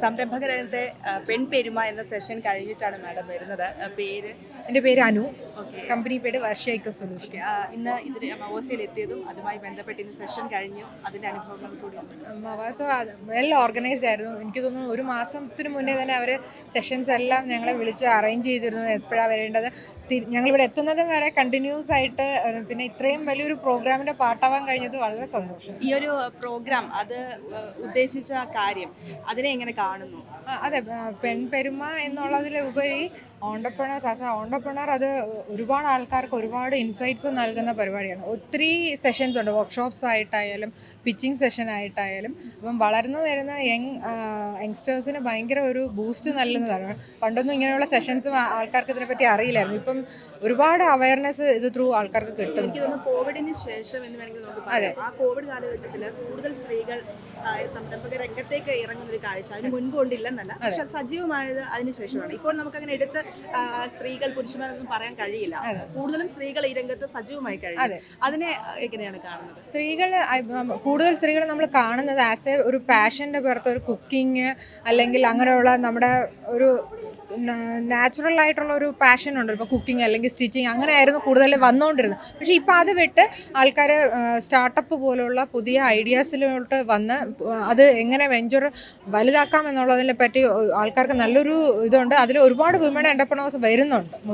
സംരംഭകരത്തെ പെൺപെരുമ എന്ന സെഷൻ കഴിഞ്ഞിട്ടാണ് മാഡം വരുന്നത്. പേര്? എൻ്റെ പേര് അനു. ഓക്കെ. കമ്പനി പേര് വർഷ ഇക്കോ സൊല്യൂഷൻ. ഇന്ന് ഇതിന് മവോസിയിൽ എത്തിയതും അതുമായി ബന്ധപ്പെട്ട് ഇന്ന് സെഷൻ കഴിഞ്ഞു, അതിൻ്റെ അനുഭവങ്ങൾ കൂടിയുണ്ട്. മവാസ വെൽ ഓർഗനൈസ്ഡ് ആയിരുന്നു. എനിക്ക് തോന്നുന്നു ഒരു മാസത്തിന് മുന്നേ തന്നെ അവർ സെഷൻസ് എല്ലാം ഞങ്ങളെ വിളിച്ച് അറേഞ്ച് ചെയ്തിരുന്നു. എപ്പോഴാണ് വരേണ്ടത്, ഞങ്ങളിവിടെ എത്തുന്നതും വരെ കണ്ടിന്യൂസ് ആയിട്ട്. പിന്നെ ഇത്രയും വലിയൊരു പ്രോഗ്രാമിൻ്റെ പാർട്ടാവാൻ കഴിഞ്ഞത് വളരെ സന്തോഷം. ഈ ഒരു പ്രോഗ്രാം അത് ഉദ്ദേശിച്ച കാര്യം അതിനെ എങ്ങനെ കാണുന്നു? അതെ, പെൺപെരുമ എന്നുള്ളതിലുപരി ഓണ്ടർപ്രണർ അത് ഒരുപാട് ആൾക്കാർക്ക് ഒരുപാട് ഇൻസൈറ്റ്സ് നൽകുന്ന പരിപാടിയാണ്. ഒത്തിരി സെഷൻസ് ഉണ്ട്, വർക്ക്ഷോപ്സ് ആയിട്ടായാലും പിച്ചിങ് സെഷൻ ആയിട്ടായാലും. അപ്പം വളർന്നു വരുന്ന യങ്സ്റ്റേഴ്സിന് ഭയങ്കര ഒരു ബൂസ്റ്റ് നൽകുന്നതാണ്. പണ്ടൊന്നും ഇങ്ങനെയുള്ള സെഷൻസും ആൾക്കാർക്ക് ഇതിനെപ്പറ്റി അറിയില്ലായിരുന്നു. ഇപ്പം ഒരുപാട് അവയർനെസ് ഇത് ത്രൂ ആൾക്കാർക്ക് കിട്ടും. എനിക്ക് തോന്നുന്നു കോവിഡിന് ശേഷം എന്ന് വേണമെങ്കിൽ നമുക്ക് പറയാം. ആ കോവിഡ് കാലഘട്ടത്തിൽ കൂടുതൽ സ്ത്രീകൾ സംരംഭക രംഗത്തേക്ക് ഇറങ്ങുന്ന ഒരു കാഴ്ച അതിന് മുൻപ് കൊണ്ടില്ലെന്നല്ല, പക്ഷെ അത് സജീവമായത് അതിനുശേഷമാണ്. ഇപ്പോൾ നമുക്കങ്ങനെ എടുത്ത് സ്ത്രീകൾ പുരുഷന്മാരൊന്നും പറയാൻ കഴിയില്ല. കൂടുതലും സ്ത്രീകൾ ഈ രംഗത്ത് സജീവമായി കഴിഞ്ഞു. അതിനെ എങ്ങനെയാണ് കാണുന്നത്? കൂടുതൽ സ്ത്രീകൾ നമ്മൾ കാണുന്നത് ആസ് ഒരു പാഷൻ്റെ പുറത്ത് ഒരു കുക്കിംഗ് അല്ലെങ്കിൽ അങ്ങനെയുള്ള നമ്മുടെ ഒരു നാച്ചുറൽ ആയിട്ടുള്ള ഒരു പാഷൻ ഉണ്ട്. ഇപ്പോൾ കുക്കിംഗ് അല്ലെങ്കിൽ സ്റ്റിച്ചിങ് അങ്ങനെയായിരുന്നു കൂടുതൽ വന്നുകൊണ്ടിരുന്നത്. പക്ഷേ ഇപ്പോൾ അത് വിട്ട് ആൾക്കാർ സ്റ്റാർട്ടപ്പ് പോലുള്ള പുതിയ ഐഡിയാസിലോട്ട് വന്ന് അത് എങ്ങനെ വെഞ്ചർ വലുതാക്കാം എന്നുള്ളതിനെ പറ്റി ആൾക്കാർക്ക് നല്ലൊരു ഇതുണ്ട്. അതിൽ ഒരുപാട് വിമൺ എൻ്റർപ്രണേഴ്സ് വരുന്നുണ്ട്.